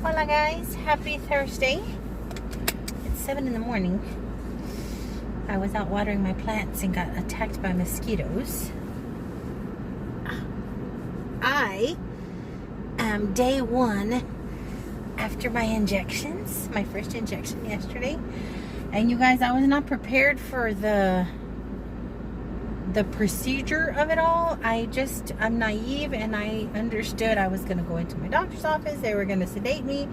Hola guys, happy Thursday. It's 7 in the morning. I was out watering my plants and got attacked by mosquitoes. I am day 1 after my injections, my first injection yesterday. And you guys, I was not prepared for the procedure of it all. I'm naive, and I understood I was going to go into my doctor's office. They were going to sedate me,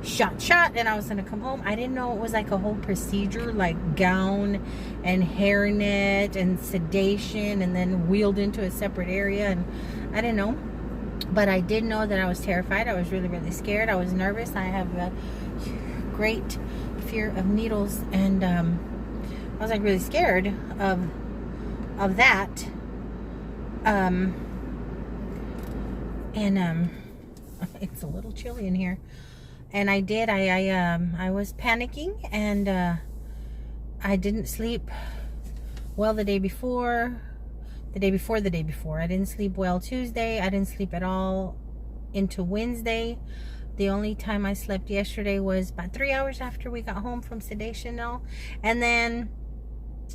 shot, and I was going to come home. I didn't know it was like a whole procedure, like gown and hairnet and sedation, and then wheeled into a separate area. And I didn't know, but I did know that I was terrified. I was really, really scared. I was nervous. I have a great fear of needles, and I was like really scared of that. It's a little chilly in here. And I was panicking, and I didn't sleep well the day before. I didn't sleep well Tuesday. I didn't sleep at all into Wednesday. The only time I slept yesterday was about 3 hours after we got home from sedation and then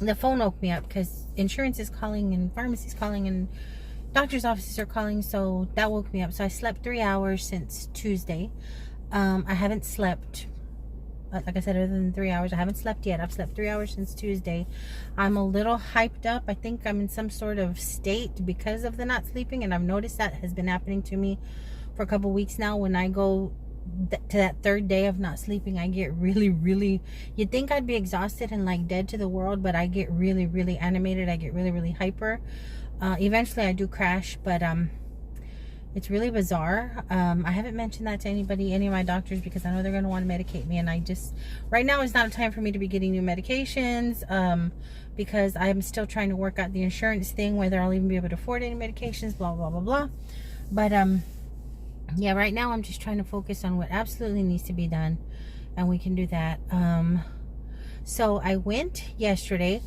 the phone woke me up because insurance is calling and pharmacy's calling and doctor's offices are calling, so that woke me up. So I slept 3 hours since Tuesday. I haven't slept, like I said, other than 3 hours. I haven't slept yet. I've slept 3 hours since Tuesday. I'm a little hyped up. I think I'm in some sort of state because of the not sleeping, and I've noticed that has been happening to me for a couple weeks now. When I go to that third day of not sleeping, I get really, you'd think I'd be exhausted and like dead to the world, but I get really animated. I get really hyper. Eventually I do crash, but it's really bizarre. I haven't mentioned that to anybody, any of my doctors, because I know they're going to want to medicate me, and right now is not a time for me to be getting new medications, because I'm still trying to work out the insurance thing, whether I'll even be able to afford any medications, blah blah. But yeah, right now I'm just trying to focus on what absolutely needs to be done, and we can do that. So I went yesterday.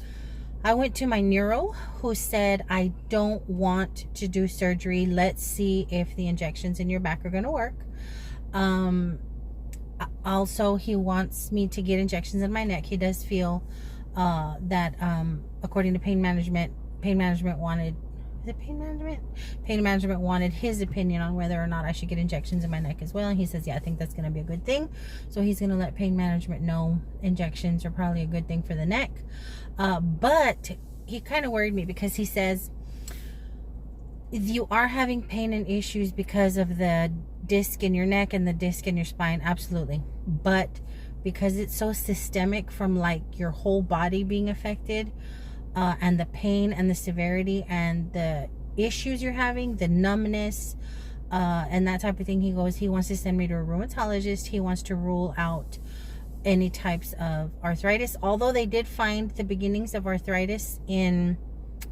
I went to my neuro, who said, I don't want to do surgery. Let's see if the injections in your back are going to work. Also, he wants me to get injections in my neck. He does feel that, according to pain management wanted... Is it pain management? Pain management wanted his opinion on whether or not I should get injections in my neck as well. And he says, yeah, I think that's going to be a good thing. So he's going to let pain management know injections are probably a good thing for the neck. But he kind of worried me, because he says, you are having pain and issues because of the disc in your neck and the disc in your spine. Absolutely. But because it's so systemic, from like your whole body being affected, and the pain and the severity and the issues you're having, the numbness, and that type of thing, he wants to send me to a rheumatologist. He wants to rule out any types of arthritis, although they did find the beginnings of arthritis in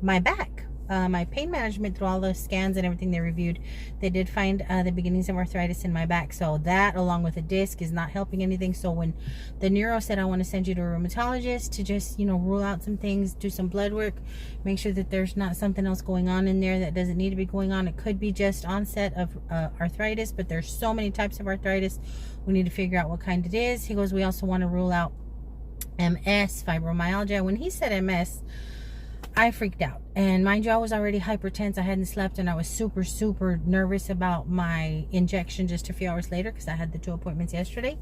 my back. My pain management, through all the scans and everything they reviewed, they did find the beginnings of arthritis in my back. So that, along with a disc, is not helping anything. So when the neuro said, I want to send you to a rheumatologist to just, rule out some things, do some blood work, make sure that there's not something else going on in there that doesn't need to be going on. It could be just onset of arthritis, but there's so many types of arthritis. We need to figure out what kind it is. He goes, we also want to rule out MS, fibromyalgia. When he said MS, I freaked out. And mind you, I was already hypertense. I hadn't slept, and I was super nervous about my injection just a few hours later, because I had the 2 appointments yesterday.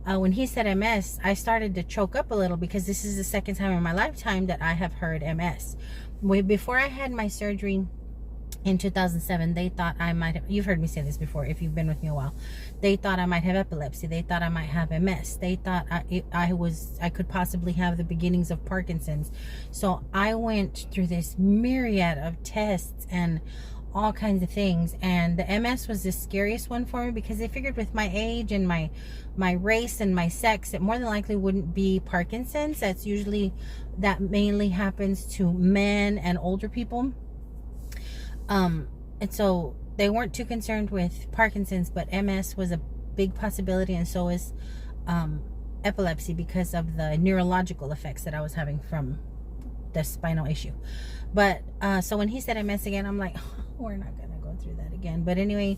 When he said MS, I started to choke up a little, because this is the second time in my lifetime that I have heard MS. Before I had my surgery in 2007, they thought I might have, you've heard me say this before if you've been with me a while, they thought I might have epilepsy. They thought I might have MS. They thought I could possibly have the beginnings of Parkinson's. So I went through this myriad of tests and all kinds of things, and the MS was the scariest one for me, because they figured with my age and my race and my sex, it more than likely wouldn't be Parkinson's. That mainly happens to men and older people. And so they weren't too concerned with Parkinson's, but MS was a big possibility, and so is epilepsy, because of the neurological effects that I was having from the spinal issue. But so when he said MS again, I'm like, oh, we're not gonna go through that again. But anyway,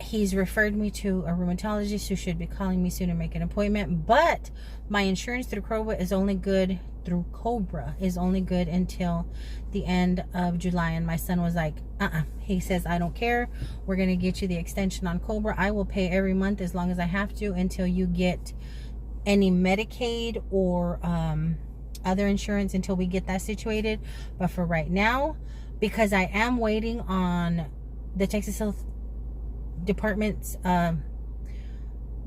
he's referred me to a rheumatologist who should be calling me soon to make an appointment. But my insurance through Cobra is only good until the end of July. And my son was like, he says, I don't care, we're gonna get you the extension on Cobra. I will pay every month as long as I have to until you get any Medicaid or other insurance, until we get that situated. But for right now, because I am waiting on the Texas Health Department's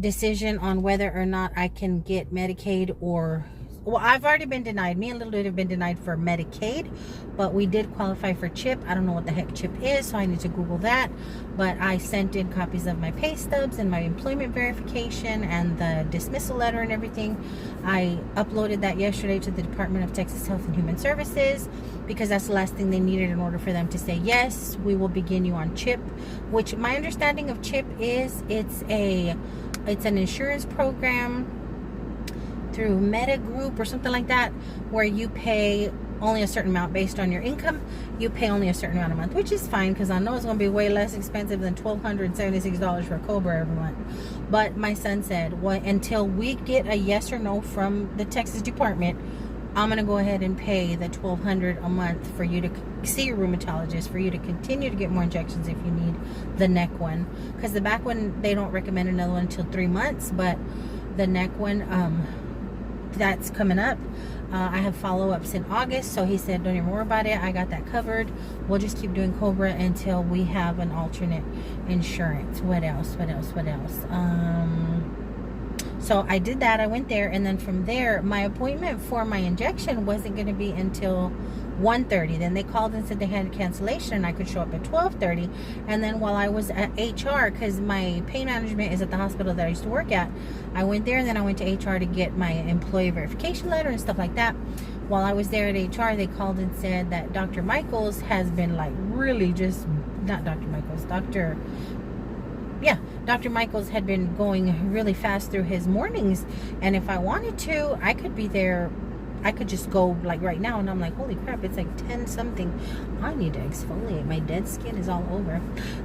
decision on whether or not I can get Medicaid or, well, I've already been denied. Me and Little Dude have been denied for Medicaid, but we did qualify for CHIP. I don't know what the heck CHIP is, so I need to Google that. But I sent in copies of my pay stubs and my employment verification and the dismissal letter and everything. I uploaded that yesterday to the Department of Texas Health and Human Services, because that's the last thing they needed in order for them to say, yes, we will begin you on CHIP, which my understanding of CHIP is it's an insurance program through Meta Group or something like that, where you pay only a certain amount based on your income. You pay only a certain amount a month, which is fine, because I know it's going to be way less expensive than $1,276 for a Cobra every month. But my son said, well, until we get a yes or no from the Texas Department, I'm going to go ahead and pay the $1,200 a month for you to see your rheumatologist, for you to continue to get more injections if you need the neck one. Because the back one, they don't recommend another one until 3 months, but the neck one, that's coming up. I have follow-ups in August, so he said don't even worry about it, I got that covered. We'll just keep doing Cobra until we have an alternate insurance. What else? So I did that. I went there, and then from there, my appointment for my injection wasn't going to be until 1:30. Then they called and said they had a cancellation and I could show up at 12:30. And then while I was at HR, because my pain management is at the hospital that I used to work at, I went there, and then I went to HR to get my employee verification letter and stuff like that. While I was there at HR, they called and said that Dr. Michaels has been like really just, not Dr. Michaels, Dr. Michaels had been going really fast through his mornings, and if I wanted to, I could be there. I could just go like right now. And I'm like, holy crap, it's like 10 something. I need to exfoliate. My dead skin is all over.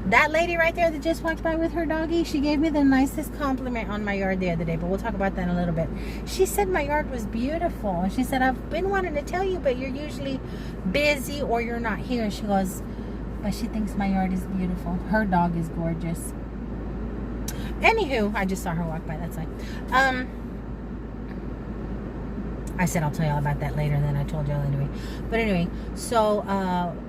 That lady right there that just walked by with her doggy, she gave me the nicest compliment on my yard the other day, but we'll talk about that in a little bit. She said my yard was beautiful. She said, I've been wanting to tell you, but you're usually busy or you're not here. She goes, but she thinks my yard is beautiful. Her dog is gorgeous. Anywho, I just saw her walk by. That's fine. I said I'll tell y'all about that later, and then I told y'all anyway. But anyway, so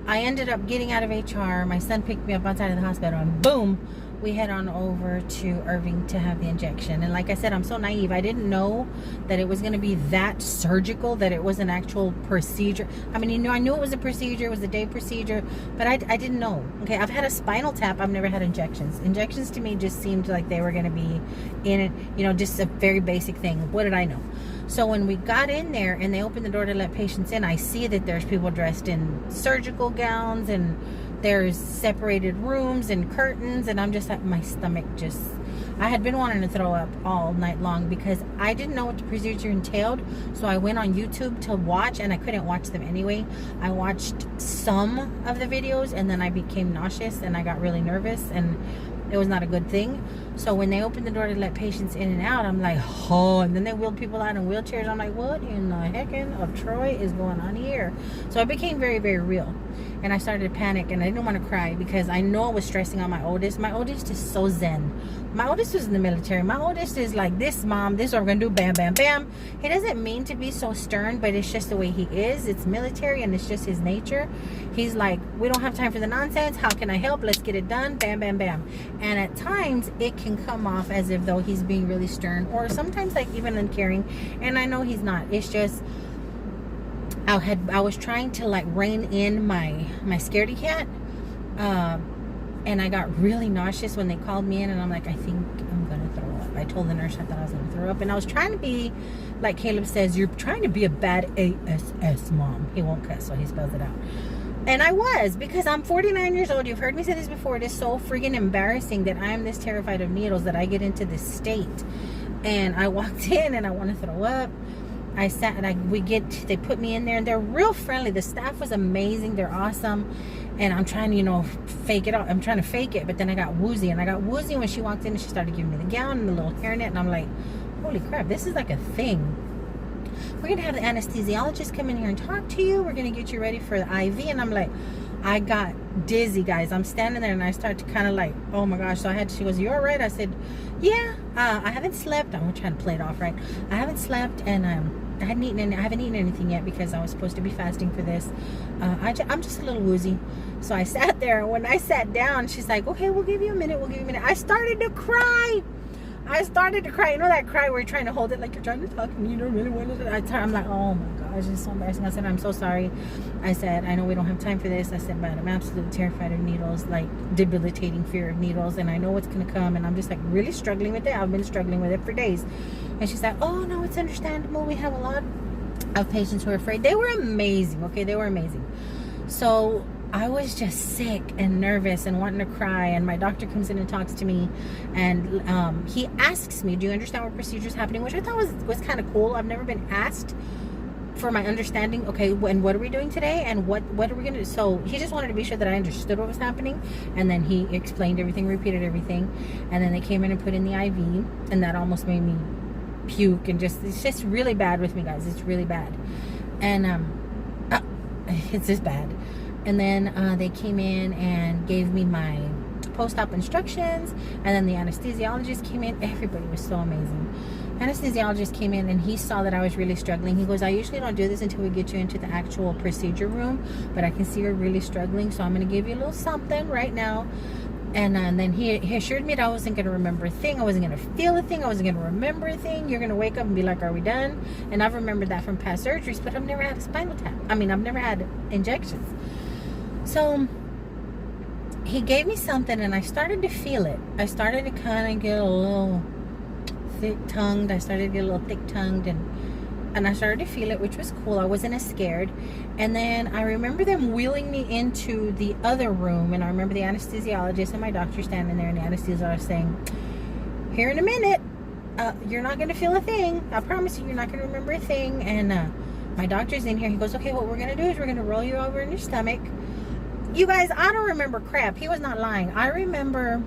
I ended up getting out of HR. My son picked me up outside of the hospital, and boom, we head on over to Irving to have the injection. And like I said, I'm so naive. I didn't know that it was going to be that surgical, that it was an actual procedure. I mean, I knew it was a procedure, it was a day procedure, but I didn't know. Okay, I've had a spinal tap. I've never had injections. Injections to me just seemed like they were going to be in it, just a very basic thing. What did I know? So when we got in there and they opened the door to let patients in, I see that there's people dressed in surgical gowns, and there's separated rooms and curtains, and I'm just like, my stomach just, I had been wanting to throw up all night long because I didn't know what the procedure entailed. So I went on YouTube to watch, and I couldn't watch them anyway. I watched some of the videos, and then I became nauseous and I got really nervous, and it was not a good thing. So when they opened the door to let patients in and out, I'm like, oh, and then they wheeled people out in wheelchairs. I'm like, what in the heckin' of Troy is going on here? So it became very, very real. And I started to panic, and I didn't want to cry because I know I was stressing on my oldest. My oldest is so zen. My oldest was in the military. My oldest is like, this, mom, this is what we're going to do, bam, bam, bam. He doesn't mean to be so stern, but it's just the way he is. It's military, and it's just his nature. He's like, we don't have time for the nonsense. How can I help? Let's get it done, bam, bam, bam. And at times, it can come off as if though he's being really stern, or sometimes like even uncaring. And I know he's not. It's just, I was trying to like rein in my scaredy cat, and I got really nauseous when they called me in, and I'm like, I think I'm gonna throw up. I told the nurse I thought I was gonna throw up, and I was trying to be, like Caleb says, you're trying to be a bad ASS mom. He won't cuss, so he spells it out. And I was, because I'm 49 years old. You've heard me say this before. It is so freaking embarrassing that I am this terrified of needles that I get into this state. And I walked in and I want to throw up. I sat and they put me in there, and they're real friendly. The staff was amazing. They're awesome. And I'm trying to, you know, fake it out. I'm trying to fake it, but then I got woozy. And I got woozy when she walked in and she started giving me the gown and the little hairnet. And I'm like, holy crap, this is like a thing. We're going to have the anesthesiologist come in here and talk to you. We're going to get you ready for the IV. And I'm like, I got dizzy, guys. I'm standing there and I start to kind of like, oh my gosh. So she goes, you all right? I said, yeah, I haven't slept. I'm trying to play it off, right? I haven't slept, and I haven't eaten anything yet because I was supposed to be fasting for this. I'm just a little woozy. So I sat there, and when I sat down, she's like, okay, we'll give you a minute. I started to cry. You know that cry where you're trying to hold it like you're trying to talk and you don't really want to. I'm like, oh my gosh, it's so embarrassing. I said, I'm so sorry. I said, I know we don't have time for this. I said, but I'm absolutely terrified of needles, like debilitating fear of needles, and I know what's going to come, and I'm just like really struggling with it. I've been struggling with it for days. And she's like, oh no, it's understandable. We have a lot of patients who are afraid. They were amazing. Okay, they were amazing. So I was just sick and nervous and wanting to cry, and my doctor comes in and talks to me, and he asks me, do you understand what procedure is happening? Which I thought was kind of cool. I've never been asked for my understanding. Okay, and what are we doing today, and what are we gonna do? So he just wanted to be sure that I understood what was happening, and then he explained everything, repeated everything, and then they came in and put in the IV, and that almost made me puke, and it's just really bad with me, guys. It's really bad, and it's just bad. And then they came in and gave me my post-op instructions, and then the anesthesiologist came in. Everybody was so amazing. Anesthesiologist came in and he saw that I was really struggling. He goes, I usually don't do this until we get you into the actual procedure room, but I can see you're really struggling, so I'm going to give you a little something right now. And then he assured me that I wasn't going to remember a thing. I wasn't going to feel a thing. I wasn't going to remember a thing. You're going to wake up and be like, are we done? And I've remembered that from past surgeries, but I've never had a spinal tap. I've never had injections. So he gave me something, and I started to feel it. I started to kind of get a little thick-tongued. and I started to feel it, which was cool. I wasn't as scared. And then I remember them wheeling me into the other room, and I remember the anesthesiologist and my doctor standing there, and the anesthesiologist saying, here in a minute, you're not going to feel a thing. I promise you're not going to remember a thing. And my doctor's in here. He goes, okay, what we're going to do is we're going to roll you over in your stomach. You guys, I don't remember crap. He was not lying. I remember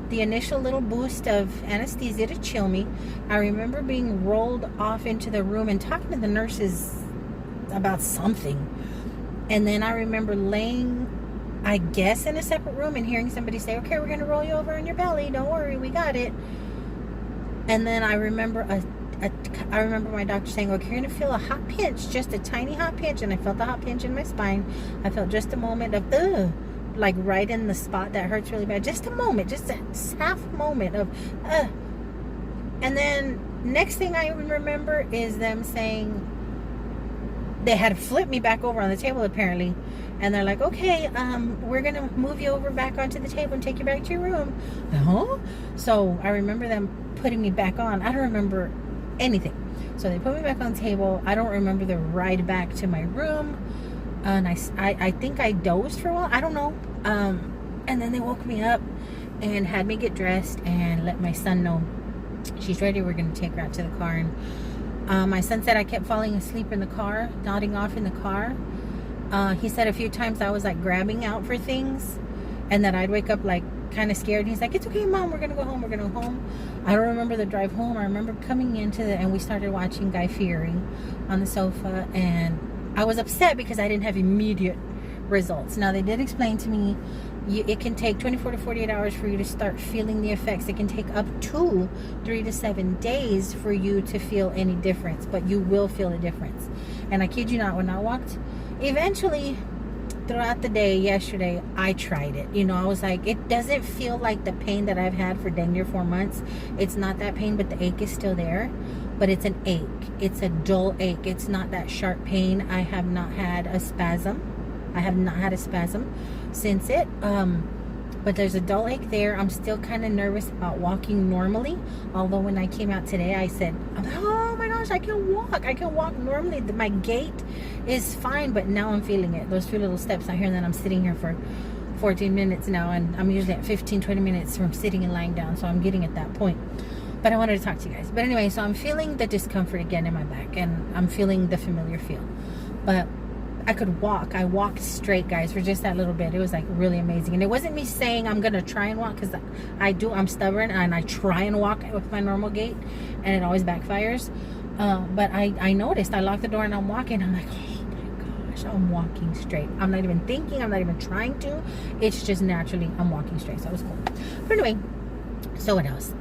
the initial little boost of anesthesia to chill me. I remember being rolled off into the room and talking to the nurses about something. And then I remember laying, I guess, in a separate room and hearing somebody say, okay, we're going to roll you over in your belly. Don't worry, we got it. And then I remember my doctor saying, okay, you're going to feel a hot pinch, just a tiny hot pinch. And I felt the hot pinch in my spine. I felt just a moment of, like right in the spot that hurts really bad. Just a moment, just a half moment of, And then next thing I remember is them saying, they had flipped me back over on the table apparently. And they're like, okay, we're going to move you over back onto the table and take you back to your room. Huh? So I remember them putting me back on. I don't remember anything. So they put me back on the table. I don't remember the ride back to my room. And I think I dozed for a while. I don't know. And then they woke me up and had me get dressed and let my son know she's ready. We're going to take her out to the car. And my son said I kept falling asleep in the car, nodding off in the car. He said a few times I was like grabbing out for things, and that I'd wake up like kind of scared. He's like, it's okay, Mom, we're gonna go home. I don't remember the drive home. I remember coming into and we started watching Guy Fieri on the sofa, and I was upset because I didn't have immediate results. Now they did explain to me it can take 24 to 48 hours for you to start feeling the effects. It can take up to 3 to 7 days for you to feel any difference, but you will feel a difference. And I kid you not, when I walked, eventually throughout the day yesterday, I tried it. I was like, it doesn't feel like the pain that I've had for dang near 4 months. It's not that pain, but the ache is still there. But it's an ache. It's a dull ache. It's not that sharp pain. I have not had a spasm. Since it. But there's a dull ache there. I'm still kind of nervous about walking normally. Although when I came out today, I said, oh my gosh, I can walk. I can walk normally. My gait is fine, but now I'm feeling it. Those few little steps out here, and then I'm sitting here for 14 minutes now, and I'm usually at 15, 20 minutes from sitting and lying down, so I'm getting at that point. But I wanted to talk to you guys. But anyway, so I'm feeling the discomfort again in my back, and I'm feeling the familiar feel. But I could walk. I walked straight, guys, for just that little bit. It was like really amazing. And it wasn't me saying I'm gonna try and walk, because I'm stubborn and I try and walk with my normal gait and it always backfires. But I noticed, I locked the door and I'm walking. I'm like, oh my gosh, I'm walking straight. I'm not even thinking, I'm not even trying to. It's just naturally I'm walking straight. So it was cool. But anyway, so what else?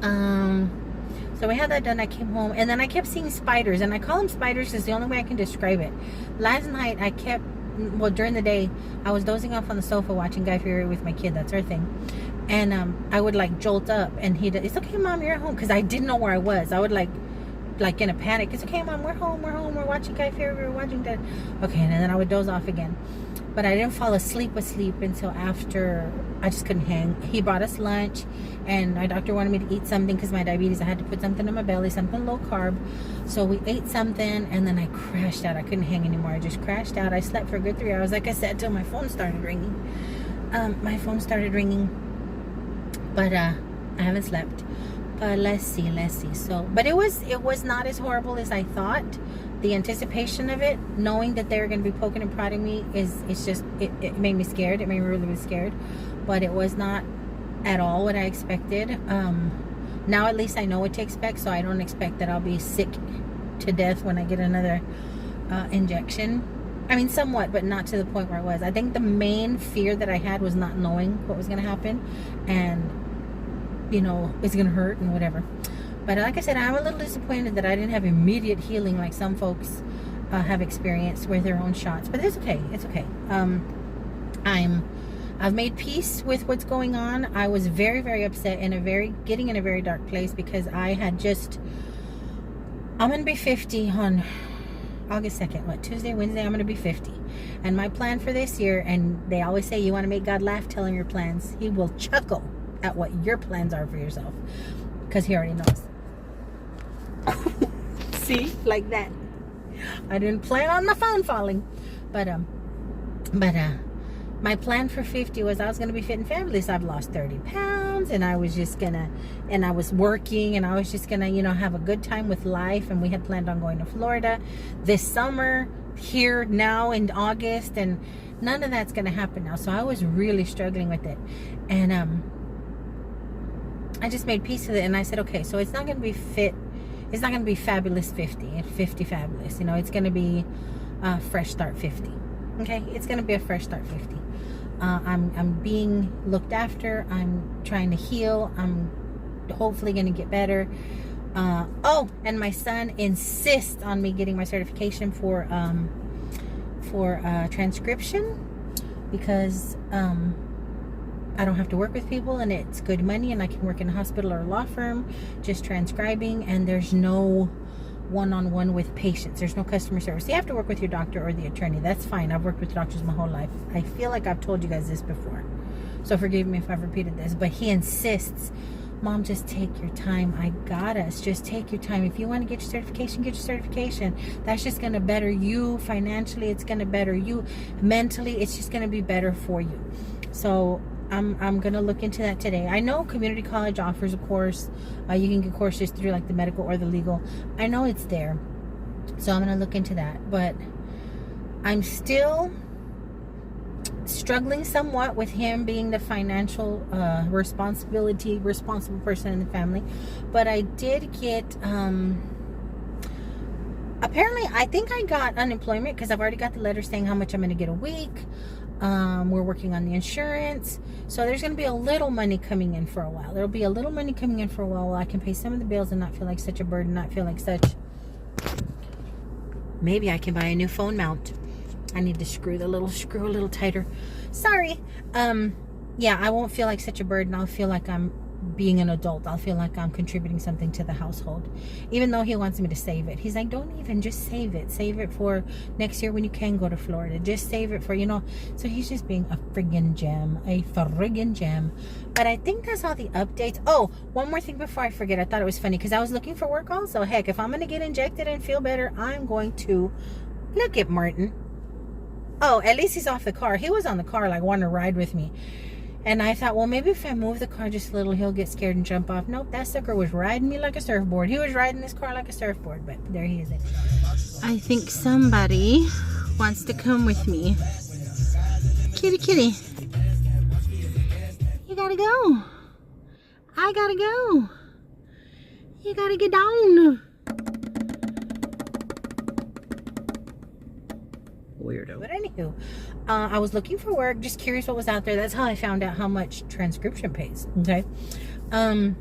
So we had that done. I came home and then I kept seeing spiders, and I call them spiders is the only way I can describe it. Last night I kept, well, during the day I was dozing off on the sofa watching Guy Fieri with my kid. That's our thing. And I would like jolt up, and it's okay, Mom, you're at home, because I didn't know where I was. I would like in a panic. It's okay, Mom, we're home, we're watching Guy Fieri, we're watching that. Okay, and then I would doze off again. But I didn't fall asleep until after. I just couldn't hang. He brought us lunch, and my doctor wanted me to eat something because my diabetes. I had to put something in my belly, something low carb. So we ate something, and then I crashed out. I couldn't hang anymore. I just crashed out. I slept for a good 3 hours, like I said, till my phone started ringing. But I haven't slept. But let's see. So, but it was not as horrible as I thought. The anticipation of it, knowing that they were going to be poking and prodding me, it made me scared. It made me really scared. But it was not at all what I expected. Now at least I know what to expect, so I don't expect that I'll be sick to death when I get another injection. I mean, somewhat, but not to the point where I was. I think the main fear that I had was not knowing what was going to happen, and it's going to hurt and whatever. But like I said, I'm a little disappointed that I didn't have immediate healing like some folks have experienced with their own shots. But it's okay. It's okay. I've made peace with what's going on. I was very, very upset and getting in a very dark place, because I had I'm going to be 50 on August 2nd. Tuesday, Wednesday, I'm going to be 50. And my plan for this year, and they always say you want to make God laugh, tell him your plans. He will chuckle at what your plans are for yourself, because he already knows. See, like that. I didn't plan on my phone falling, but my plan for 50 was I was gonna be fit and fabulous. I've lost 30 pounds, and I was just gonna, and I was working, and I was just gonna, have a good time with life. And we had planned on going to Florida this summer, here now in August, and none of that's gonna happen now. So I was really struggling with it, and I just made peace with it, and I said, okay, so it's not going to be fit. It's not going to be fabulous 50 fabulous. It's going to be fresh start 50. Okay, it's going to be a fresh start 50. I'm being looked after. I'm trying to heal. I'm hopefully going to get better. And my son insists on me getting my certification for transcription, because I don't have to work with people, and it's good money, and I can work in a hospital or a law firm just transcribing, and there's no one-on-one with patients. There's no customer service. You have to work with your doctor or the attorney. That's fine. I've worked with doctors my whole life. I feel like I've told you guys this before, so forgive me if I've repeated this, but he insists, Mom, just take your time. I got us. Just take your time. If you want to get your certification, get your certification. That's just going to better you financially. It's going to better you mentally. It's just going to be better for you. So I'm gonna look into that today. I know community college offers a course. You can get courses through like the medical or the legal. I know it's there, so I'm gonna look into that. But I'm still struggling somewhat with him being the financial responsible person in the family. But I did get apparently I think I got unemployment, because I've already got the letter saying how much I'm gonna get a week. We're working on the insurance, so there's going to be a little money coming in for a while. There'll be a little money coming in for a while I can pay some of the bills and not feel like such a burden, not feel like such. Maybe I can buy a new phone mount. I need to screw a little tighter. Sorry. Yeah, I won't feel like such a burden. I'll feel like I'm being an adult. I'll feel like I'm contributing something to the household, even though he wants me to save it. He's like, don't even, just save it for next year when you can go to Florida. Just save it for, so he's just being a friggin' gem. But I think that's all the updates. Oh, one more thing before I forget. I thought it was funny because I was looking for work also. Heck, if I'm gonna get injected and feel better, I'm going to look at Martin. Oh, at least he's off the car. He was on the car, like wanting to ride with me. And I thought, well, maybe if I move the car just a little, he'll get scared and jump off. Nope, that sucker was riding me like a surfboard. He was riding this car like a surfboard, but there he is. I think somebody wants to come with me. Kitty, kitty. You gotta go. I gotta go. You gotta get down. Weirdo. But anywho, I was looking for work, just curious what was out there. That's how I found out how much transcription pays. Okay. And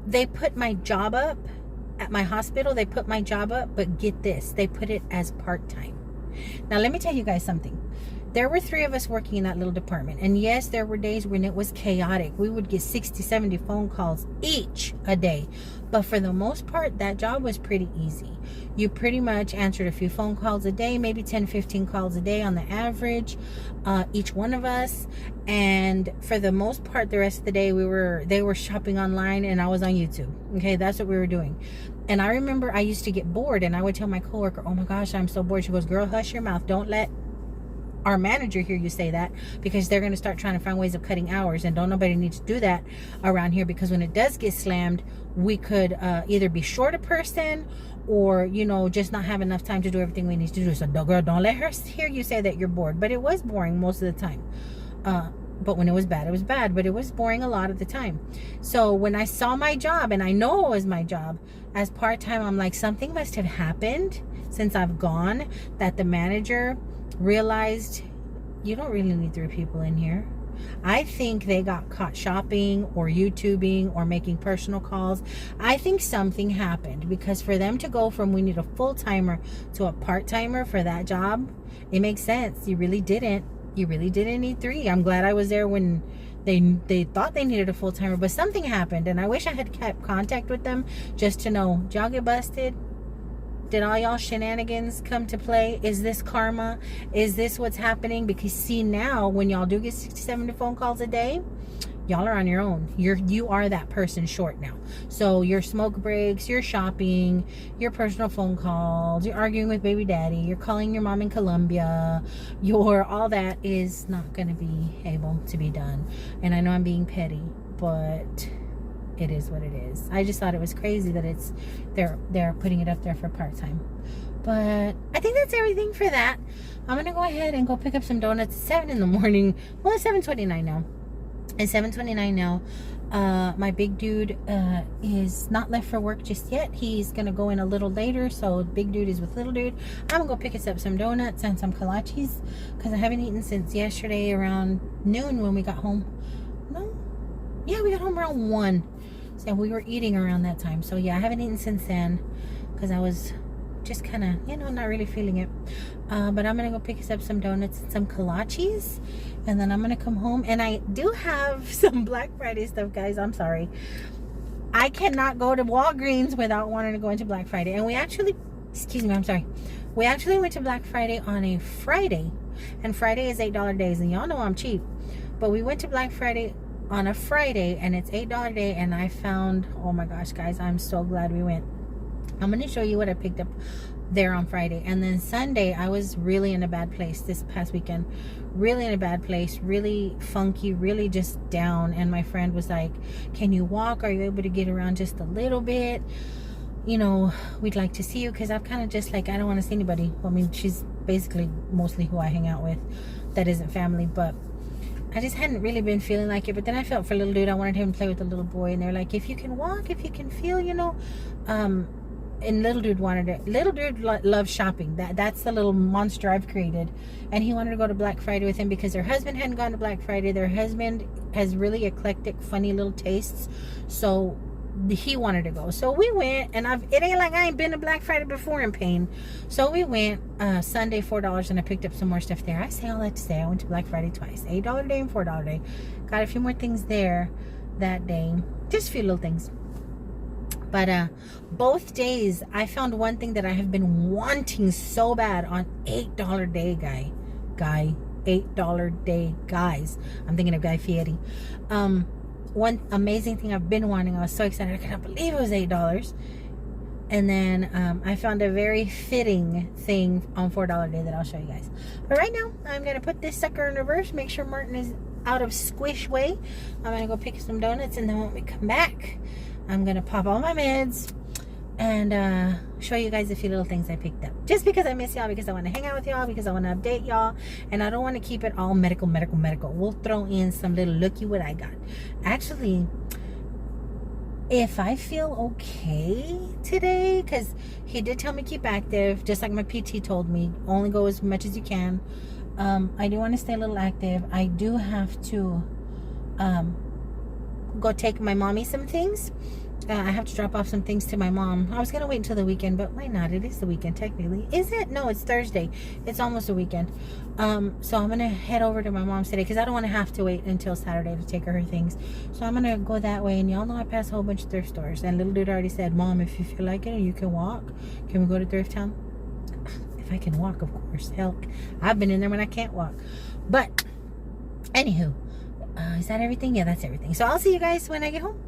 they put my job up at my hospital. They put my job up, but get this, they put it as part-time. Now let me tell you guys something. There were 3 of us working in that little department, and yes, there were days when it was chaotic. We would get 60-70 phone calls each a day, but for the most part that job was pretty easy. You pretty much answered a few phone calls a day, maybe 10-15 calls a day on the average, each one of us. And for the most part, the rest of the day they were shopping online and I was on YouTube. Okay, that's what we were doing. And I remember I used to get bored and I would tell my coworker, oh my gosh, I'm so bored. She goes, girl, hush your mouth, don't let our manager hear you say that, because they're going to start trying to find ways of cutting hours, and don't nobody need to do that around here, because when it does get slammed, we could either be short a person or, you know, just not have enough time to do everything we need to do. So girl, don't let her hear you say that you're bored. But it was boring most of the time. But when it was bad, but it was boring a lot of the time. So when I saw my job, and I know it was my job as part-time, I'm like, something must have happened since I've gone, that the manager realized you don't really need 3 people in here. I think they got caught shopping or YouTubing or making personal calls. I think something happened, because for them to go from we need a full-timer to a part-timer for that job, it makes sense. You really didn't need 3. I'm glad I was there when they thought they needed a full-timer, but something happened, and I wish I had kept contact with them just to know, did y'all get busted? Did all y'all shenanigans come to play? Is this karma? Is this what's happening? Because see, now when y'all do get 60-70 phone calls a day, y'all are on your own. You are that person short now. So your smoke breaks, your shopping, your personal phone calls, you're arguing with baby daddy, you're calling your mom in Colombia, all that is not going to be able to be done. And I know I'm being petty, but it is what it is. I just thought it was crazy that they're putting it up there for part-time. But I think that's everything for that. I'm gonna go ahead and go pick up some donuts at 7 in the morning. Well, it's 7:29 now. It's 7:29 now. My big dude is not left for work just yet. He's gonna go in a little later, so big dude is with little dude. I'm gonna go pick us up some donuts and some kolaches, because I haven't eaten since yesterday around noon when we got home. No? Yeah, we got home around 1. So we were eating around that time. So yeah, I haven't eaten since then, because I was just kind of, you know, not really feeling it. But I'm gonna go pick us up some donuts and some kolaches, and then I'm gonna come home. And I do have some Black Friday stuff, guys. I'm sorry, I cannot go to Walgreens without wanting to go into Black Friday. And we actually, excuse me, I'm sorry, we actually went to Black Friday on a Friday, and Friday is $8 days, and y'all know I'm cheap. But we went to Black Friday on a Friday, and it's $8 day, and I found, oh my gosh, guys, I'm so glad we went. I'm going to show you what I picked up there on Friday. And then Sunday, I was really in a bad place this past weekend. Really in a bad place, really funky, really just down. And my friend was like, can you walk? Are you able to get around just a little bit? You know, we'd like to see you, because I've kind of just like, I don't want to see anybody. I mean, she's basically mostly who I hang out with that isn't family, but I just hadn't really been feeling like it. But then I felt for little dude. I wanted him to play with the little boy, and they're like, if you can walk, if you can feel, you know. And little dude wanted it. Little dude loves shopping. That's the little monster I've created. And he wanted to go to Black Friday with him, because their husband hadn't gone to Black Friday. Their husband has really eclectic, funny little tastes, so he wanted to go. So we went, and it ain't like I ain't been to Black Friday before in pain. So we went Sunday, $4, and I picked up some more stuff there. I say all that to say I went to Black Friday twice, $8 day and $4 day. Got a few more things there that day, just a few little things. But both days I found one thing that I have been wanting so bad on $8 day guy $8 day, guys. I'm thinking of Guy Fieri. One amazing thing I've been wanting, I was so excited, I couldn't believe it was $8. And then I found a very fitting thing on $4 day that I'll show you guys. But right now, I'm going to put this sucker in reverse, make sure Martin is out of squish way. I'm going to go pick some donuts, and then when we come back, I'm going to pop all my meds, and show you guys a few little things I picked up. Just because I miss y'all, because I want to hang out with y'all, because I want to update y'all, and I don't want to keep it all medical. We'll throw in some little looky what I got. Actually, if I feel okay today, because he did tell me keep active, just like my PT told me, only go as much as you can. I do want to stay a little active. I do have to go take my mommy some things. I have to drop off some things to my mom. I was going to wait until the weekend, but why not? It is the weekend, technically. Is it? No, it's Thursday. It's almost a weekend. So I'm going to head over to my mom's today because I don't want to have to wait until Saturday to take her things. So I'm going to go that way. And y'all know I pass a whole bunch of thrift stores. And little dude already said, Mom, if you feel like it and you can walk, can we go to Thrift Town? If I can walk, of course. Hell, I've been in there when I can't walk. But, anywho, is that everything? Yeah, that's everything. So I'll see you guys when I get home.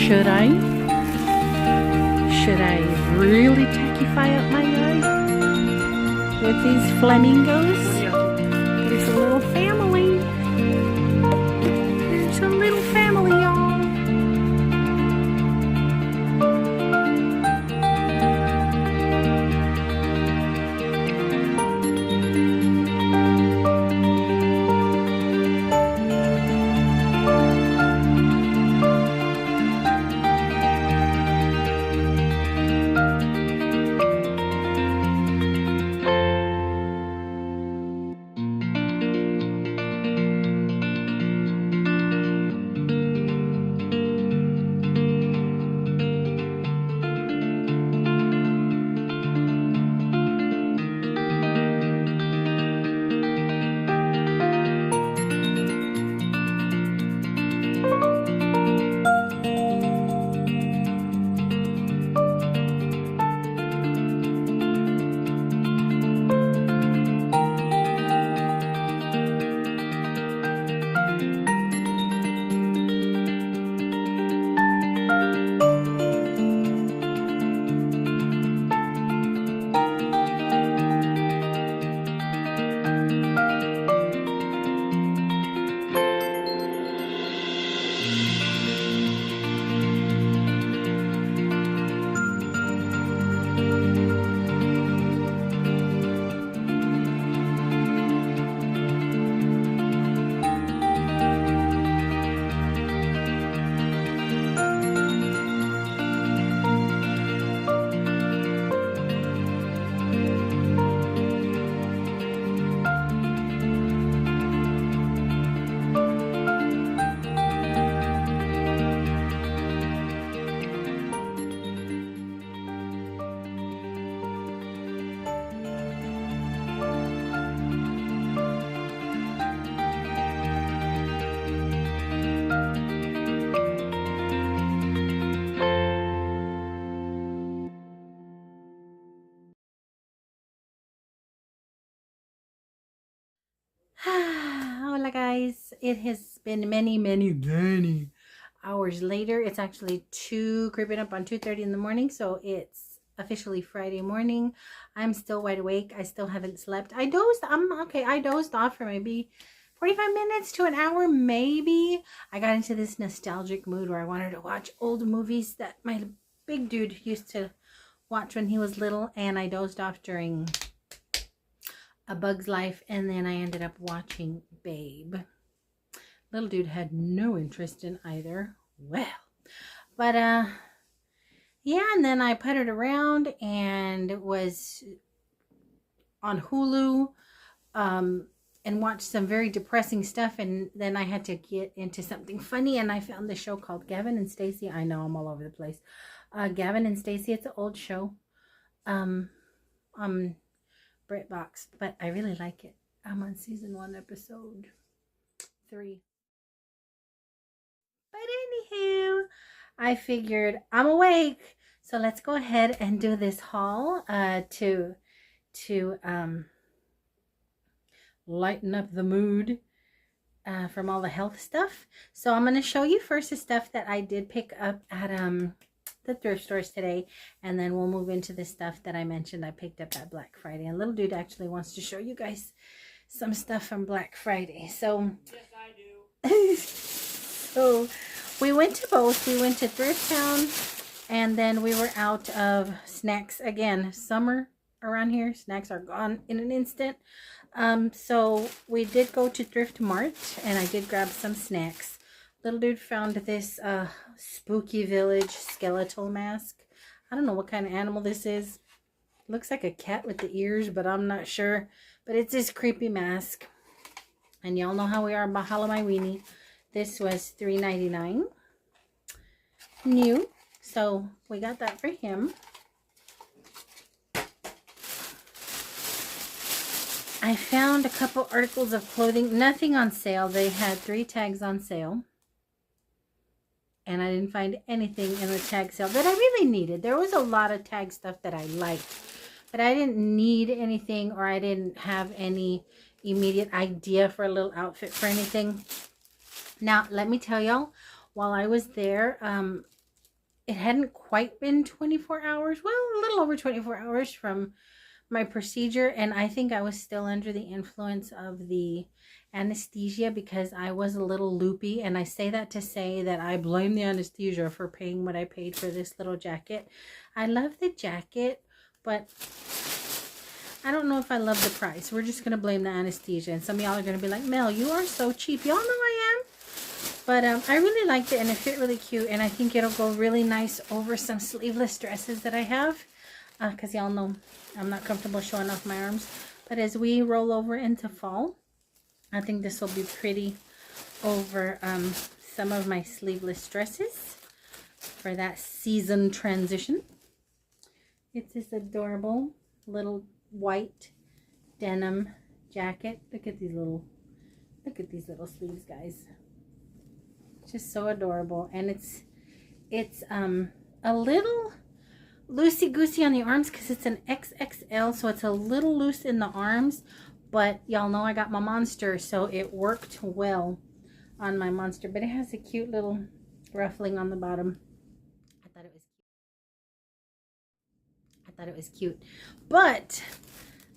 Should I? Should I really tackify up my yard with these flamingos? There's a little family. There's a little family, y'all. guys, it has been many hours later. It's actually 2 creeping up on 2:30 in the morning, so it's officially Friday morning. I'm still wide awake. I still haven't slept. I dozed off for maybe 45 minutes to an hour, maybe. I got into this nostalgic mood where I wanted to watch old movies that my big dude used to watch when he was little, and I dozed off during A Bug's Life, and then I ended up watching Babe. Little dude had no interest in either. Well, but yeah, and then I put it around and was on Hulu and watched some very depressing stuff, and then I had to get into something funny, and I found the show called Gavin and Stacey. I know I'm all over the place. Gavin and Stacey, it's an old show on BritBox, but I really like it. I'm on season 1, episode 3. But anywho, I figured I'm awake, so let's go ahead and do this haul to lighten up the mood from all the health stuff. So I'm going to show you first the stuff that I did pick up at the thrift stores today, and then we'll move into the stuff that I mentioned I picked up at Black Friday. And little dude actually wants to show you guys some stuff from Black Friday. So yes, I do. So we went to both. We went to Thrift Town, and then we were out of snacks again. Summer around here, snacks are gone in an instant. So we did go to Thrift Mart, and I did grab some snacks. Little dude found this Spooky Village skeletal mask. I don't know what kind of animal this is. Looks like a cat with the ears, but I'm not sure. But it's this creepy mask. And y'all know how we are about Halloween. This was $3.99 new. So we got that for him. I found a couple articles of clothing. Nothing on sale. They had 3 tags on sale. And I didn't find anything in the tag sale that I really needed. There was a lot of tag stuff that I liked, but I didn't need anything, or I didn't have any immediate idea for a little outfit for anything. Now, let me tell y'all, while I was there, it hadn't quite been 24 hours. Well, a little over 24 hours from my procedure, and I think I was still under the influence of the anesthesia because I was a little loopy. And I say that to say that I blame the anesthesia for paying what I paid for this little jacket. I love the jacket, but I don't know if I love the price. We're just going to blame the anesthesia. And some of y'all are going to be like, Mel, you are so cheap. Y'all know I am. But I really liked it, and it fit really cute. And I think it'll go really nice over some sleeveless dresses that I have. Because y'all know I'm not comfortable showing off my arms. But as we roll over into fall, I think this will be pretty over some of my sleeveless dresses for that season transition. It's this adorable little white denim jacket. Look at these little sleeves, guys. Just so adorable. And it's a little loosey-goosey on the arms because it's an XXL, so it's a little loose in the arms. But y'all know I got my monster, so it worked well on my monster. But it has a cute little ruffling on the bottom. I thought it was cute. But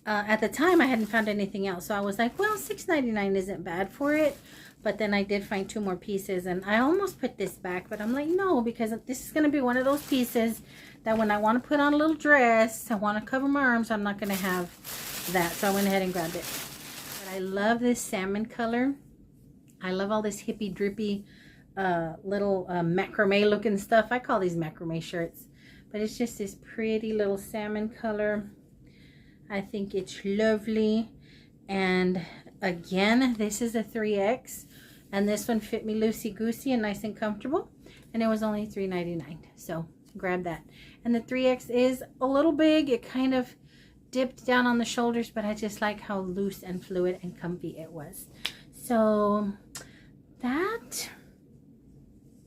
at the time, I hadn't found anything else. So I was like, well, $6.99 isn't bad for it. But then I did find 2 more pieces. And I almost put this back. But I'm like, no, because this is going to be one of those pieces that when I want to put on a little dress, I want to cover my arms, I'm not going to have that. So I went ahead and grabbed it. But I love this salmon color. I love all this hippie drippy little macrame looking stuff. I call these macrame shirts. But it's just this pretty little salmon color. I think it's lovely. And again, this is a 3X. And this one fit me loosey-goosey and nice and comfortable. And it was only $3.99. So grab that. And the 3X is a little big. It kind of dipped down on the shoulders, but I just like how loose and fluid and comfy it was. So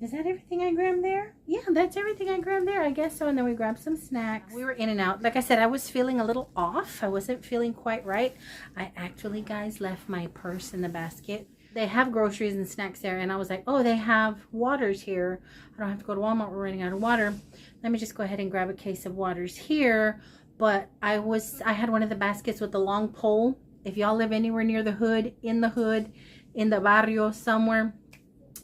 is that everything I grabbed there? Yeah, that's everything I grabbed there, I guess so. And then we grabbed some snacks. We were in and out. Like I said, I was feeling a little off. I wasn't feeling quite right. I actually, guys, left my purse in the basket. they have groceries and snacks there, and I was like, oh, they have waters here. I don't have to go to Walmart. We're running out of water. Let me just go ahead and grab a case of waters here. But I had one of the baskets with the long pole. If y'all live anywhere near the hood, in the barrio somewhere,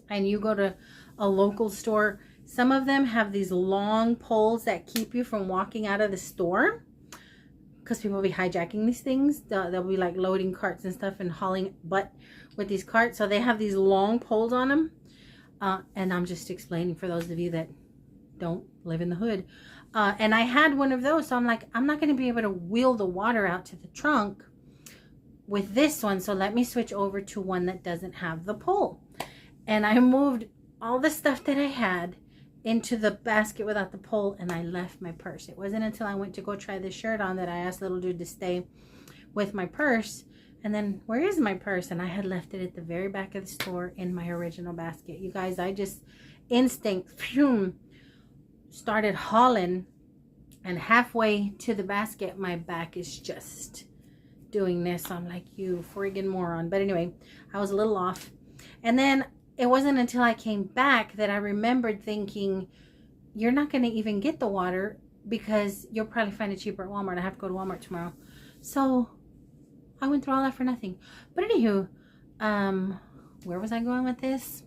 and you go to a local store, some of them have these long poles that keep you from walking out of the store, because people will be hijacking these things. They'll be like loading carts and stuff and hauling butt with these carts. So they have these long poles on them. And I'm just explaining for those of you that don't live in the hood. And I had one of those. So I'm like, I'm not going to be able to wheel the water out to the trunk with this one. So let me switch over to one that doesn't have the pole. And I moved all the stuff that I had into the basket without the pole, and I left my purse. It wasn't until I went to go try this shirt on that I asked little dude to stay with my purse. And then, where is my purse? And I had left it at the very back of the store in my original basket. You guys, I just started hauling, and halfway to the basket, my back is just doing this. I'm like, you friggin' moron. But anyway, I was a little off. And then it wasn't until I came back that I remembered thinking, you're not going to even get the water because you'll probably find it cheaper at Walmart. I have to go to Walmart tomorrow. So I went through all that for nothing. But anywho, where was I going with this?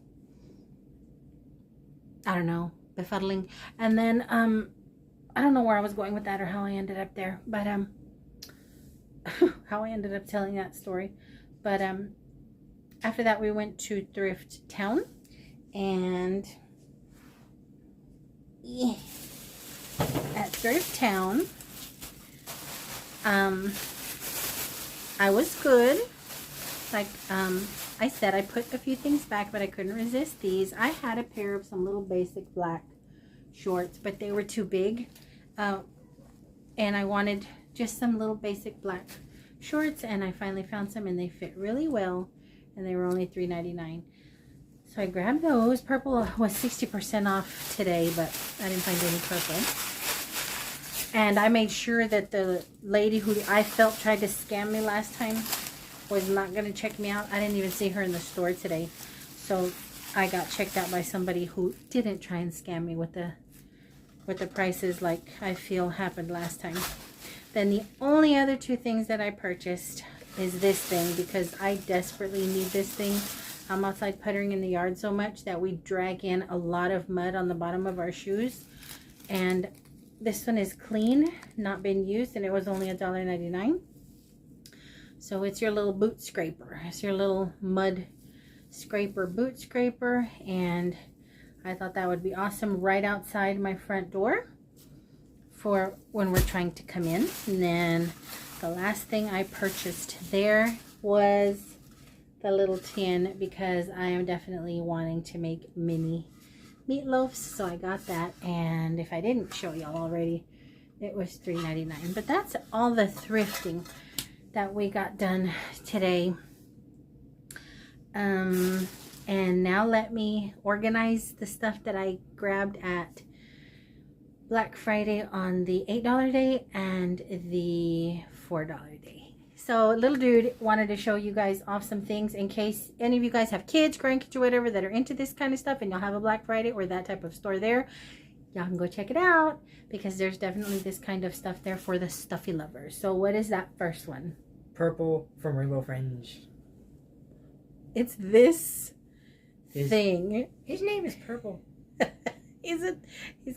I don't know. Befuddling. And then, I don't know where I was going with that or how I ended up there. But, how I ended up telling that story. But, after that, we went to Thrift Town, and at Thrift Town, I was good. Like I said, I put a few things back, but I couldn't resist these. I had a pair of some little basic black shorts, but they were too big, and I wanted just some little basic black shorts, and I finally found some, and they fit really well. And they were only $3.99. So I grabbed those. Purple was 60% off today, but I didn't find any purple. And I made sure that the lady who I felt tried to scam me last time was not going to check me out. I didn't even see her in the store today. So I got checked out by somebody who didn't try and scam me with the prices like I feel happened last time. Then the only other two things that I purchased is this thing, because I desperately need this thing. I'm outside puttering in the yard so much that we drag in a lot of mud on the bottom of our shoes. And this one is clean, not been used, and it was only $1.99. So it's your little boot scraper. It's your little mud scraper, boot scraper. And I thought that would be awesome right outside my front door for when we're trying to come in. And then the last thing I purchased there was the little tin, because I am definitely wanting to make mini meatloafs. So I got that, and if I didn't show y'all already, it was $3.99. But that's all the thrifting that we got done today. And now let me organize the stuff that I grabbed at Black Friday on the $8 day and the $4 day. So little dude wanted to show you guys off some things in case any of you guys have kids, grandkids, or whatever that are into this kind of stuff, and y'all have a Black Friday or that type of store there. Y'all can go check it out, because there's definitely this kind of stuff there for the stuffy lovers. So what is that first one? Purple from Rainbow Fringe. It's this thing. His name is Purple. He's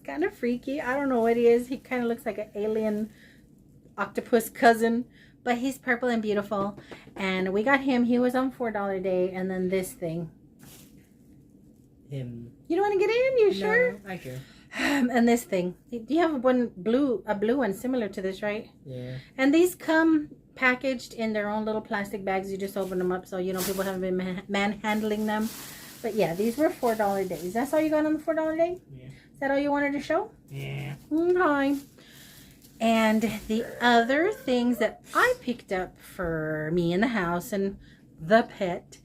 kind of freaky. I don't know what he is. He kind of looks like an alien octopus cousin, but he's purple and beautiful. And we got him. He was on $4 day. And then this thing. Him. You don't want to get in? You sure? No, I sure. And this thing. You have a blue one similar to this, right? Yeah. And these come packaged in their own little plastic bags. You just open them up, so you know people haven't been manhandling them. But yeah, these were $4 days. That's all you got on the $4 day? Yeah. Is that all you wanted to show? Yeah. Okay. And the other things that I picked up for me in the house and the pet,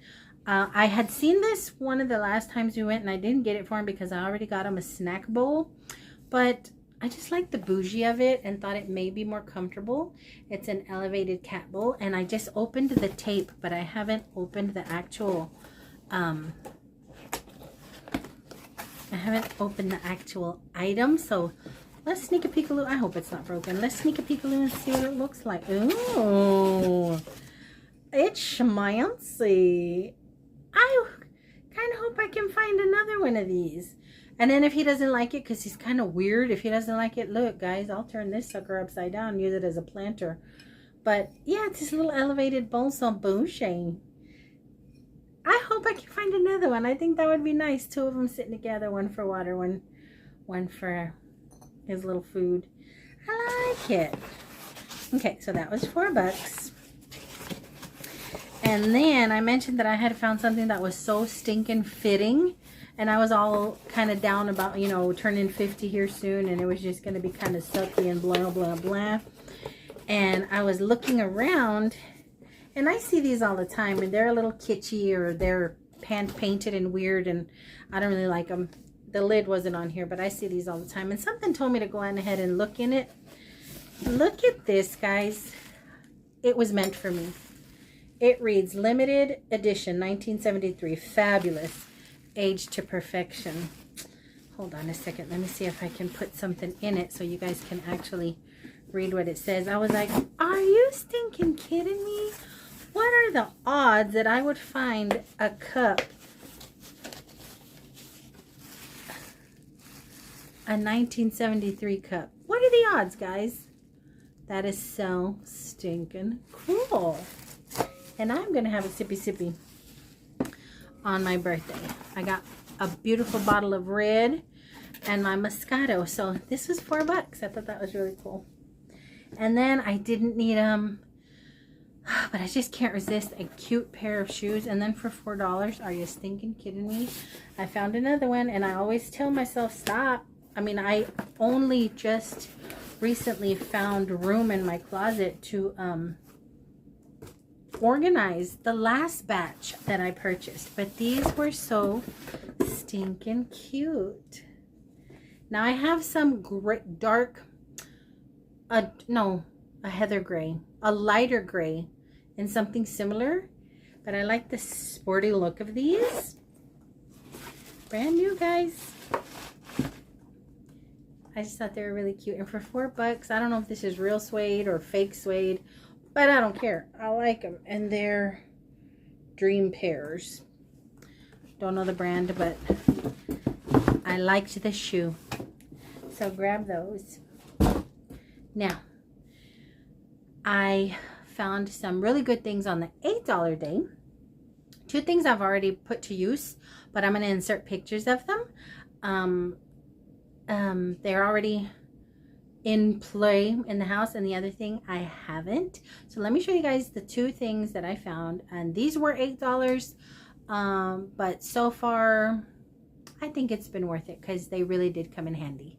I had seen this one of the last times we went, and I didn't get it for him because I already got him a snack bowl. But I just like the bougie of it and thought it may be more comfortable. It's an elevated cat bowl, and I just opened the tape, but I haven't opened the actual I haven't opened the actual item, so let's sneak a peekaloo. I hope it's not broken. Let's sneak a peekaloo and see what it looks like. Ooh, it's schmancy. I kind of hope I can find another one of these. And then if he doesn't like it, because he's kind of weird, if he doesn't like it, look, guys, I'll turn this sucker upside down and use it as a planter. But yeah, it's this little elevated bolson bouche. I hope I can find another one. I think that would be nice. Two of them sitting together, one for water, one for his little food. I like it. Okay, so that was $4. And then I mentioned that I had found something that was so stinking fitting. And I was all kind of down about, you know, turning 50 here soon. And it was just going to be kind of sucky and blah, blah, blah. And I was looking around. And I see these all the time. And they're a little kitschy, or they're painted and weird. And I don't really like them. The lid wasn't on here, but I see these all the time. And something told me to go on ahead and look in it. Look at this, guys. It was meant for me. It reads, limited edition, 1973. Fabulous. Aged to perfection. Hold on a second. Let me see if I can put something in it so you guys can actually read what it says. I was like, are you stinking kidding me? What are the odds that I would find a cup, a 1973 cup? What are the odds, guys? That is so stinking cool. And I'm going to have a sippy on my birthday. I got a beautiful bottle of red and my Moscato. So this was $4. I thought that was really cool. And then I didn't need them, but I just can't resist a cute pair of shoes. And then for $4, are you stinking kidding me? I found another one, and I always tell myself, stop. I mean, I only just recently found room in my closet to organize the last batch that I purchased. But these were so stinking cute. Now I have some dark, a heather gray, a lighter gray, and something similar. But I like the sporty look of these. Brand new, guys. I just thought they were really cute. And for $4, I don't know if this is real suede or fake suede, but I don't care. I like them. And they're dream pairs. Don't know the brand, but I liked the shoe. So grab those. Now, I found some really good things on the $8 day. Two things I've already put to use, but I'm going to insert pictures of them. They're already in play in the house, and the other thing I haven't. So let me show you guys the two things that I found, and these were $8, but so far I think it's been worth it because they really did come in handy.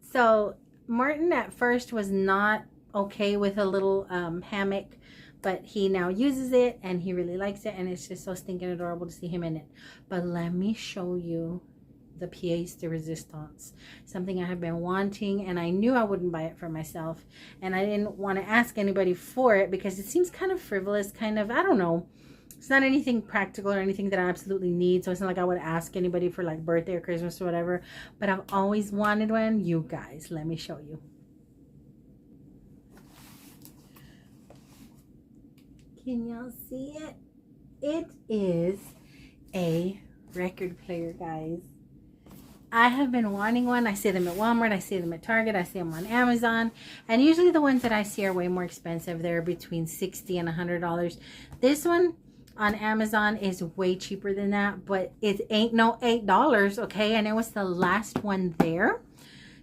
So Martin at first was not okay with a little hammock, but he now uses it and he really likes it, and it's just so stinking adorable to see him in it. But let me show you the pièce de résistance, something I have been wanting, and I knew I wouldn't buy it for myself, and I didn't want to ask anybody for it because it seems kind of frivolous, kind of, I don't know. It's not anything practical or anything that I absolutely need, so it's not like I would ask anybody for like birthday or Christmas or whatever, but I've always wanted one. You guys, let me show you. Can y'all see it? It is a record player, guys. I have been wanting one. I see them at Walmart, I see them at Target, I see them on Amazon, and usually the ones that I see are way more expensive. They're between $60 and $100. This one on Amazon is way cheaper than that, but it ain't no $8, okay? And it was the last one there.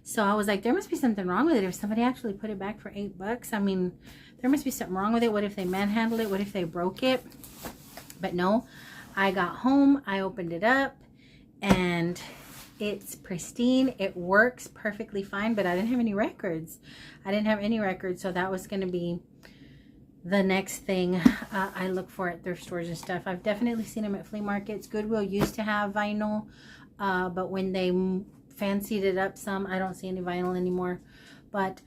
So I was like, there must be something wrong with it. If somebody actually put it back for $8, I mean, there must be something wrong with it. What if they manhandled it? What if they broke it? But no, I got home, I opened it up, and it's pristine. It works perfectly fine, but I didn't have any records. I didn't have any records, so that was going to be the next thing I look for at thrift stores and stuff. I've definitely seen them at flea markets. Goodwill used to have vinyl, but when they fancied it up some, I don't see any vinyl anymore. But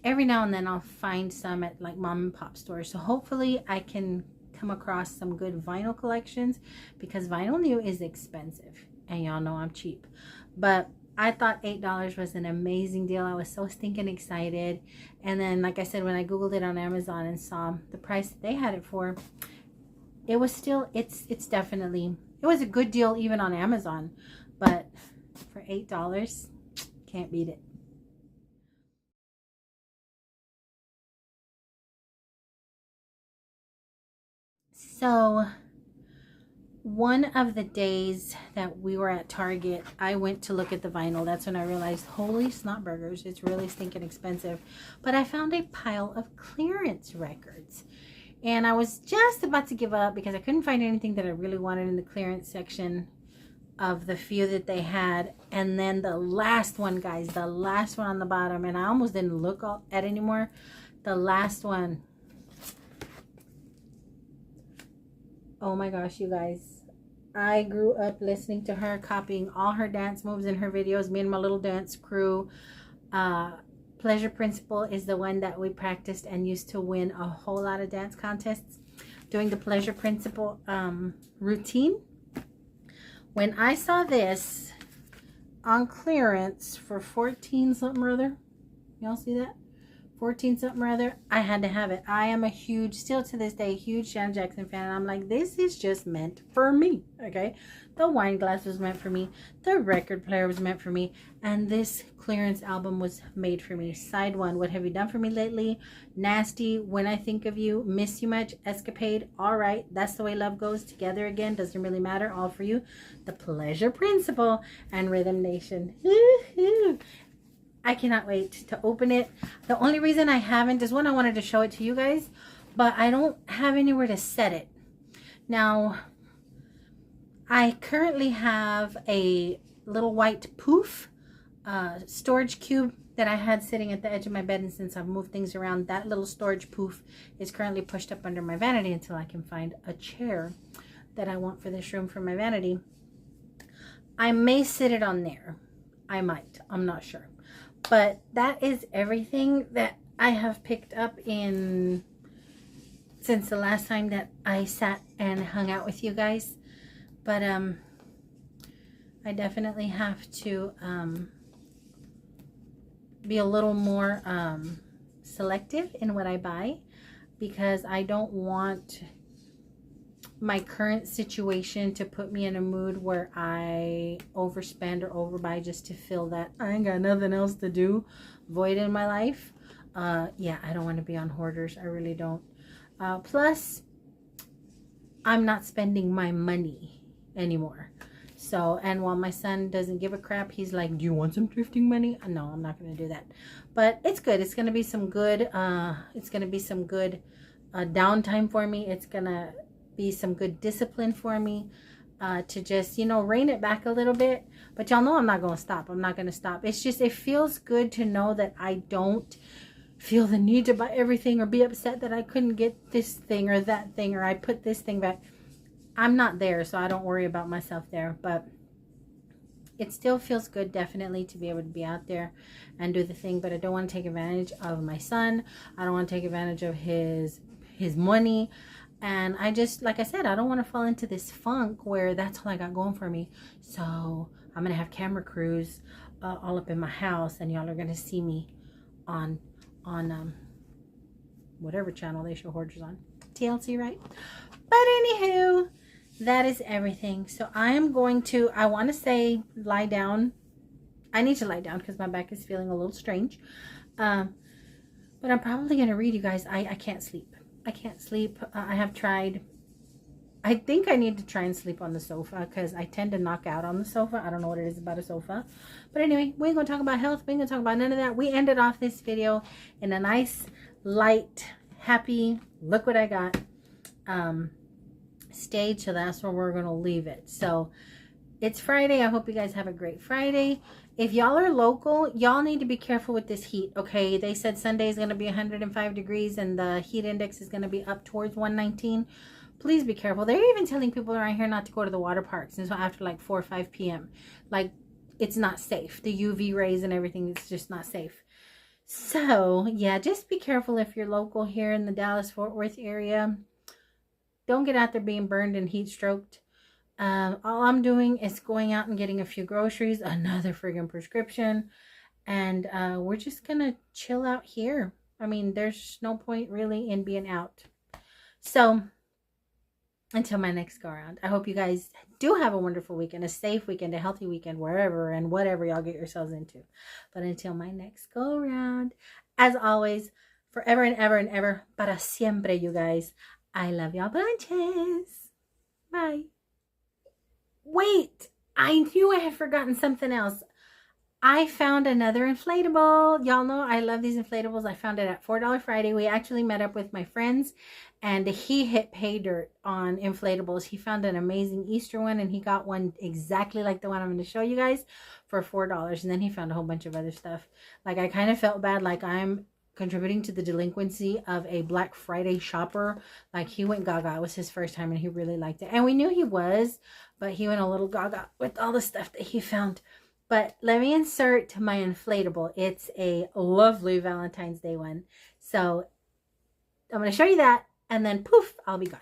every now and then I'll find some at like mom and pop stores. So hopefully I can come across some good vinyl collections, because vinyl new is expensive, and y'all know I'm cheap. But I thought $8 was an amazing deal. I was so stinking excited. And then, like I said, when I Googled it on Amazon and saw the price that they had it for, it was still, it's definitely, it was a good deal even on Amazon. But for $8, can't beat it. So one of the days that we were at Target, I went to look at the vinyl. That's when I realized, holy snot burgers, it's really stinking expensive. But I found a pile of clearance records. And I was just about to give up because I couldn't find anything that I really wanted in the clearance section of the few that they had. And then the last one, guys, the last one on the bottom, and I almost didn't look at it anymore. The last one. Oh my gosh, you guys. I grew up listening to her, copying all her dance moves in her videos. Me and my little dance crew. Pleasure Principle is the one that we practiced and used to win a whole lot of dance contests doing the Pleasure Principle routine. When I saw this on clearance for 14 something or other, y'all see that? 14 something or other, I had to have it. I am a huge, still to this day, huge Janet Jackson fan. And I'm like, this is just meant for me, okay? The wine glass was meant for me. The record player was meant for me. And this clearance album was made for me. Side one, What Have You Done For Me Lately? Nasty, When I Think of You, Miss You Much, Escapade, All Right, That's the Way Love Goes, Together Again, Doesn't Really Matter, All For You, The Pleasure Principle, and Rhythm Nation. I cannot wait to open it. The only reason I haven't is one, I wanted to show it to you guys, but I don't have anywhere to set it. Now, I currently have a little white poof storage cube that I had sitting at the edge of my bed, and since I've moved things around, that little storage poof is currently pushed up under my vanity until I can find a chair that I want for this room for my vanity. I may sit it on there. I might. I'm not sure. But that is everything that I have picked up in since the last time that I sat and hung out with you guys. But I definitely have to be a little more selective in what I buy, because I don't want my current situation to put me in a mood where I overspend or overbuy just to fill that I ain't got nothing else to do void in my life. Yeah, I don't want to be on hoarders. I really don't. Plus, I'm not spending my money anymore. So, and while my son doesn't give a crap, he's like, do you want some thrifting money? No, I'm not going to do that. But it's good. It's going to be some good, downtime for me. It's going to be some good discipline for me to just, you know, rein it back a little bit. But y'all know I'm not going to stop. I'm not going to stop. It's just, it feels good to know that I don't feel the need to buy everything or be upset that I couldn't get this thing or that thing, or I put this thing back. I'm not there, so I don't worry about myself there. But it still feels good, definitely, to be able to be out there and do the thing. But I don't want to take advantage of my son. I don't want to take advantage of his money. And I just, like I said, I don't want to fall into this funk where that's all I got going for me. So I'm going to have camera crews all up in my house, and y'all are going to see me on whatever channel they show hoarders on. TLC, right? But anywho, that is everything. So I am going to, I want to say lie down. I need to lie down because my back is feeling a little strange. But I'm probably going to read, you guys. I can't sleep. I can't sleep. I have tried. I think I need to try and sleep on the sofa because I tend to knock out on the sofa. I don't know what it is about a sofa. But anyway, we ain't going to talk about health. We ain't going to talk about none of that. We ended off this video in a nice, light, happy, look what I got stage. So that's where we're going to leave it. So it's Friday. I hope you guys have a great Friday. If y'all are local, y'all need to be careful with this heat, okay? They said Sunday is going to be 105 degrees and the heat index is going to be up towards 119. Please be careful. They're even telling people around here not to go to the water parks until after like 4 or 5 p.m. Like, it's not safe. The UV rays and everything is just not safe. So, yeah, just be careful if you're local here in the Dallas-Fort Worth area. Don't get out there being burned and heat stroked. All I'm doing is going out and getting a few groceries, another friggin' prescription, and we're just gonna chill out here. I mean, there's no point really in being out. So, until my next go around, I hope you guys do have a wonderful weekend, a safe weekend, a healthy weekend, wherever and whatever y'all get yourselves into. But until my next go around, as always, forever and ever and ever, para siempre, you guys, I love y'all bunches. Bye. Wait, I knew I had forgotten something else. I found another inflatable. Y'all know I love these inflatables. I found it at $4 Friday. We actually met up with my friends and he hit pay dirt on inflatables. He found an amazing Easter one and he got one exactly like the one I'm going to show you guys for $4. And then he found a whole bunch of other stuff. Like, I kind of felt bad, like I'm contributing to the delinquency of a Black Friday shopper. Like, he went gaga. It was his first time and he really liked it. And we knew he was, but he went a little gaga with all the stuff that he found. But let me insert my inflatable. It's a lovely Valentine's Day one. So I'm going to show you that and then poof, I'll be gone.